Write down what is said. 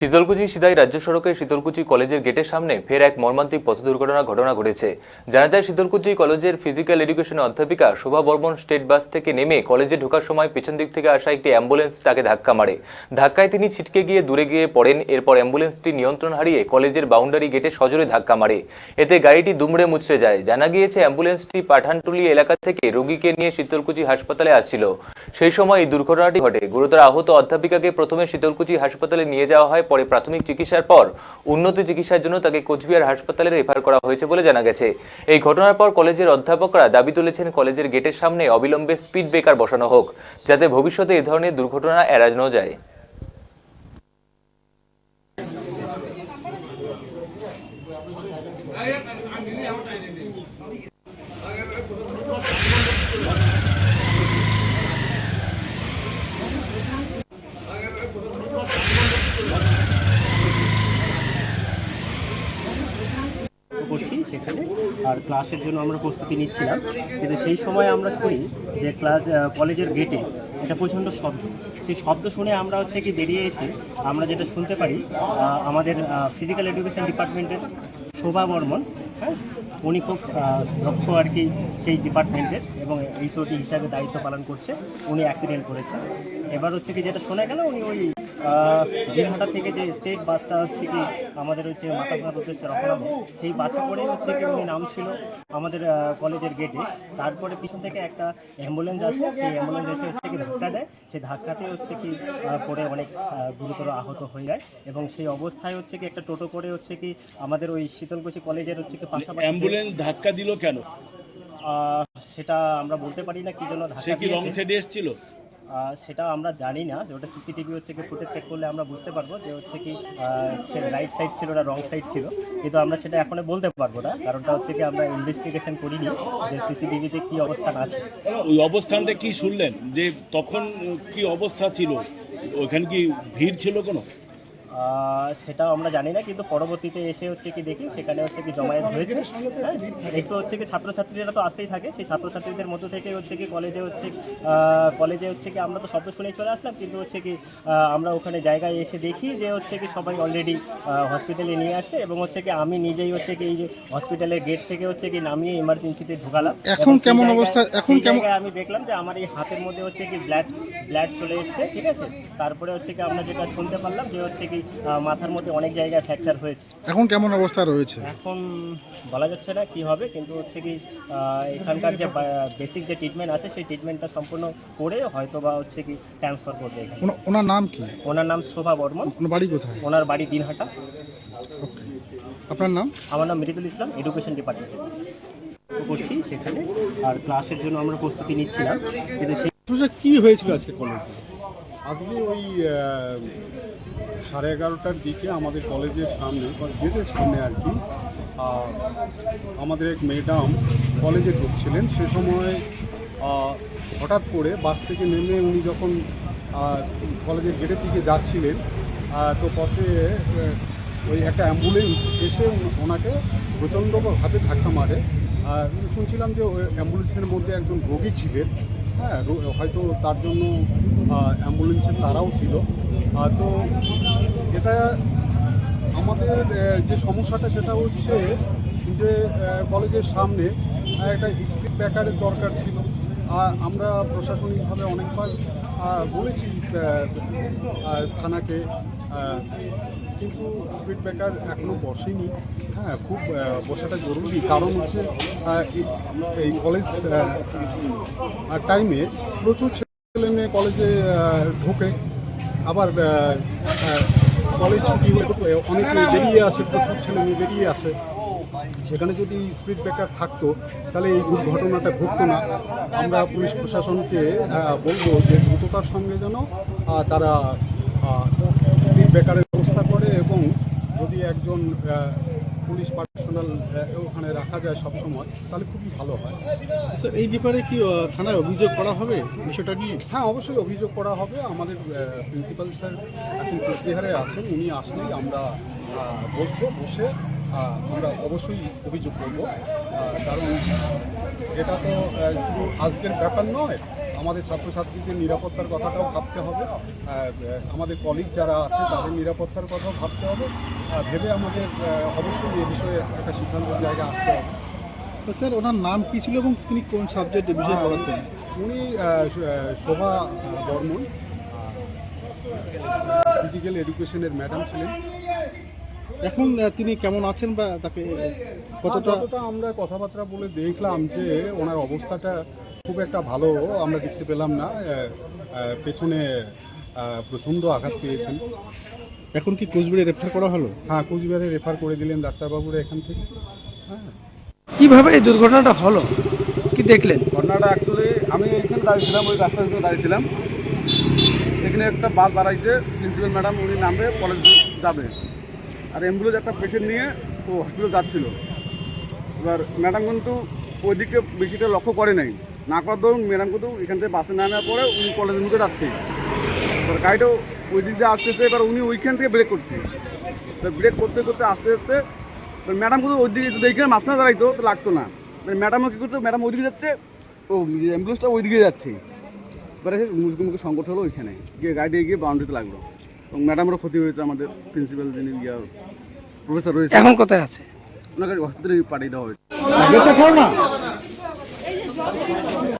শীতলকুচি সিদাই রাজ্য সড়কের শীতলকুচি কলেজের গেটের সামনে ফের এক মর্মান্তিক পথ দুর্ঘটনার ঘটনা ঘটেছে। জানা যায়, শীতলকুচি কলেজের ফিজিক্যাল এডুকেশনের অধ্যাপিকা শোভা বর্মন স্টেট বাস থেকে নেমে কলেজে ঢোকার সময় পেছন দিক থেকে আসা একটি অ্যাম্বুলেন্স তাকে ধাক্কা মারে। ধাক্কায় তিনি ছিটকে গিয়ে দূরে গিয়ে পড়েন। এরপর অ্যাম্বুলেন্সটি নিয়ন্ত্রণ হারিয়ে কলেজের বাউন্ডারি গেটে সজোরে ধাক্কা মারে। এতে গাড়িটি দুমড়ে মুচড়ে যায়। জানা গিয়েছে, অ্যাম্বুলেন্সটি পাঠানটুলি এলাকা থেকে রোগীকে নিয়ে শীতলকুচি হাসপাতালে আসছিল। সেই সময় এই দুর্ঘটনাটি ঘটে। গুরুতর আহত অধ্যাপিকাকে প্রথমে শীতলকুচি হাসপাতালে নিয়ে যাওয়া হয়, পরে প্রাথমিক চিকিৎসার পর উন্নত চিকিৎসার জন্য তাকে কোচবিহার হাসপাতালে রেফার করা হয়েছে বলে জানা গেছে। এই ঘটনার পর কলেজের অধ্যাপকরা দাবি তুলেছেন, কলেজের গেটের সামনে অবিলম্বে স্পিড ব্রেকার বসানো হোক, যাতে ভবিষ্যতে এই ধরনের দুর্ঘটনা এড়ানো যায়। করছি সেখানে, আর ক্লাসের জন্য আমরা প্রস্তুতি নিচ্ছিলাম, কিন্তু সেই সময় আমরা শুনি যে কলেজের গেটে এটা প্রচণ্ড শব্দ। সেই শব্দ শুনে আমরা কি বেরিয়ে এসে আমরা যেটা শুনতে পারি, আমাদের ফিজিক্যাল এডুকেশন ডিপার্টমেন্টের শোভা বর্মন, হ্যাঁ, উনি খুব দক্ষ সেই ডিপার্টমেন্টের এবং এইচওডি হিসাবে দায়িত্ব পালন করছে। উনি অ্যাক্সিডেন্ট করেছে। এবার কি যেটা শোনা গেল, উনি ওই দিনহাটা থেকে যে স্টেট বাসটা আমাদের মাথাভাঙার উদ্দেশ্যে রওনা দেয়, সেই বাসে করে কি উনি নামছিল আমাদের কলেজের গেটে। তারপরে পিছন থেকে একটা অ্যাম্বুলেন্স আসে, সেই অ্যাম্বুলেন্স এসে কি ধাক্কা দেয়। সেই ধাক্কাতে কি পড়ে অনেক গুরুতর আহত হয়ে যায়। এবং সেই অবস্থায় কি একটা টোটো করে কি আমাদের ওই শীতলকুচি কলেজের কি পাশাপাশি অ্যাম্বুলেন্স ধাক্কা দিল কেন সেটা আমরা বলতে পারি না, কি জন্য ধাক্কা কি রং সাইডে এসেছিল সেটা আমরা জানি না। যে ওটা সিসিটিভি কি ফুটেজ চেক করলে আমরা বুঝতে পারবো যে কি সে রাইট সাইড ছিল না রং সাইড ছিল, কিন্তু আমরা সেটা এখনো বলতে পারবো না। কারণটা কি আমরা ইনভেস্টিগেশন করিনি যে সিসিটিভিতে কি অবস্থান আছে। ওই অবস্থানটা কি শুনলেন, যে তখন কি অবস্থা ছিল, ওখানে কি ভিড় ছিল কোনো? সেটা আমরা জানি না, কিন্তু পরবর্তীতে এসে কি দেখি সেখানে কি জমায়েত হয়েছে। হ্যাঁ, একটু কি ছাত্রছাত্রীরা তো আসতেই থাকে। সেই ছাত্রছাত্রীদের মধ্যে থেকে কি কলেজে কি আমরা তো শব্দ শুনেই চলে আসলাম, কিন্তু কি আমরা ওখানে জায়গায় এসে দেখি যে কি সবাই অলরেডি হসপিটালে নিয়ে আসছে। এবং কি আমি নিজেই কি এই যে হসপিটালের গেট থেকে কি নামিয়ে ইমার্জেন্সিতে ঢোকালাম। এখন কেমন অবস্থা? এখন কেমন? আমি দেখলাম যে আমার এই হাতের মধ্যে কি ব্লাড চলে এসছে, ঠিক আছে। তারপরে কি আমরা যেটা শুনতে পারলাম যে কি মাথার মধ্যে অনেক জায়গায় ফ্র্যাকচার হয়েছে। এখন কেমন অবস্থা রয়েছে? এখন বলা যাচ্ছে না কি হবে, কিন্তু কি এখানকার যে বেসিক যে ট্রিটমেন্ট আছে সেই ট্রিটমেন্টটা সম্পূর্ণ করে হয়তো বা কি ট্রান্সফার করবে। ওনার নাম কি? ওনার নাম শোভা বর্মন। ওনার বাড়ি কোথায়? ওনার বাড়ি দিনহাটা। ওকে, আপনার নাম? আমার নাম মৃদুল ইসলাম, এডুকেশন ডিপার্টমেন্টে করছি সেখানে, আর ক্লাসের জন্য আমরা প্রস্তুতি নিচ্ছিলাম। কিন্তু সেই কি হয়েছিল আজকে কলেজে? আজকে ওই 11:30টার দিকে আমাদের কলেজের সামনে গেটের সামনে আমাদের এক ম্যাডাম কলেজে ঢুকছিলেন। সে সময় হঠাৎ করে বাস থেকে নেমে উনি যখন কলেজের গেটের দিকে যাচ্ছিলেন, তো পথে ওই একটা অ্যাম্বুলেন্স এসে ওনাকে প্রচণ্ডভাবে ধাক্কা মারে। শুনছিলাম যে ওই অ্যাম্বুলেন্সের মধ্যে একজন রোগী ছিলেন, হ্যাঁ, হয়তো তার জন্য অ্যাম্বুলেন্সের তারাও ছিল। তো এটা আমাদের যে সমস্যাটা সেটা হচ্ছে যে কলেজের সামনে একটা স্পিড ব্রেকারের দরকার ছিল। আমরা প্রশাসনিকভাবে অনেকবার বলেছি থানাকে, কিন্তু স্পিড ব্রেকার এখনও বসেনি। হ্যাঁ, খুব বসাটা জরুরি, কারণ হচ্ছে এই কলেজ টাইমে প্রচুর ছেলে মেয়ে কলেজে ঢোকে, আবার কলেজ ছুটি হলে অনেকে বেরিয়ে আসে, প্রচুর ছেলে মেয়ে বেরিয়ে আসে। সেখানে যদি স্পিড ব্রেকার থাকতো তাহলে এই দুর্ঘটনাটা ঘটতো না। আমরা পুলিশ প্রশাসনকে বলবো যে দ্রুততার সঙ্গে যেন তারা স্পিড ব্রেকারের ব্যবস্থা করে, এবং যদি একজন পুলিশ পার্সোনাল ওখানে রাখা যায় সবসময়, তাহলে খুবই ভালো হয়। স্যার, এই ব্যাপারে কি থানায় অভিযোগ করা হবে বিষয়টা নিয়ে? হ্যাঁ, অবশ্যই অভিযোগ করা হবে। আমাদের প্রিন্সিপাল স্যার এখন কোচবিহারে আছেন, উনি আসলেই আমরা বসে আমরা অবশ্যই অভিযোগ করব। কারণ এটা তো শুধু আজকের ব্যাপার নয়, আমাদের ছাত্রছাত্রীদের নিরাপত্তার কথাটাও ভাবতে হবে, আমাদের কলিগ যারা আছে তাদের নিরাপত্তার কথাও ভাবতে হবে, ভেবে আমাদের অবশ্যই এ বিষয়ে একটা সিদ্ধান্তের জায়গায় আসতে হবে। তো স্যার ওনার নাম কী ছিল এবং তিনি কোন সাবজেক্টে বিষয় পড়াতেন? উনি শোভা বর্মন, ফিজিক্যাল এডুকেশনের ম্যাডাম ছিলেন। এখন তিনি কেমন আছেন বা তাকে কতটা? যতটা আমরা কথাবার্তা বলে দেখলাম যে ওনার অবস্থাটা খুব একটা ভালো আমরা দেখতে পেলাম না, পেছনে প্রচণ্ড আঘাত পেয়েছেন। এখন কি কোচবিহারে রেফার করা হলো? হ্যাঁ, কোচবিহারে রেফার করে দিলেন ডাক্তারবাবুরা এখান থেকে। হ্যাঁ, কিভাবে এই দুর্ঘটনাটা হলো কি দেখলেন? ঘটনাটা অ্যাকচুয়ালি আমি এখানে দাঁড়িয়েছিলাম, ওই রাস্তার ভিতরে দাঁড়িয়েছিলাম। এখানে একটা বাস দাঁড়াইছে, প্রিন্সিপাল ম্যাডাম উনি নামবে, কলেজ যাবে, আর অ্যাম্বুলেন্স একটা পেশেন্ট নিয়ে ও হসপিটাল যাচ্ছিল। এবার ম্যাডাম কিন্তু ওই দিকে বেশিটা লক্ষ্য করে নাই, না করার দরুন ম্যাডাম কিন্তু এখান থেকে বাসে নামার পরে উনি কলেজের মুখে যাচ্ছে। এবার গাড়িটাও ওই দিক দিয়ে আসতেছে, এবার উনি ওইখান থেকে ব্রেক করছে। এবার ব্রেক করতে করতে আস্তে আস্তে ম্যাডাম কিন্তু ওই দিকে যদি এইখানে মাঝখানে দাঁড়াইতো তো লাগতো না। ম্যাডামও কী করছে, ম্যাডাম ওই দিকে যাচ্ছে, ও অ্যাম্বুলেন্সটা ওই দিকে যাচ্ছে। এবারে মুখে মুখে সংকট হলো, ওইখানে গিয়ে গাড়ি গিয়ে বাউন্ডারিতে লাগলো এবং ম্যাডামেরও ক্ষতি হয়েছে। আমাদের প্রিন্সিপাল যিনি প্রফেসর রয়েছে এখন কোথায় আছে? ওনাকে হসপিটালে পাঠিয়ে দেওয়া হয়েছে। গেটটা ছাড়ো না।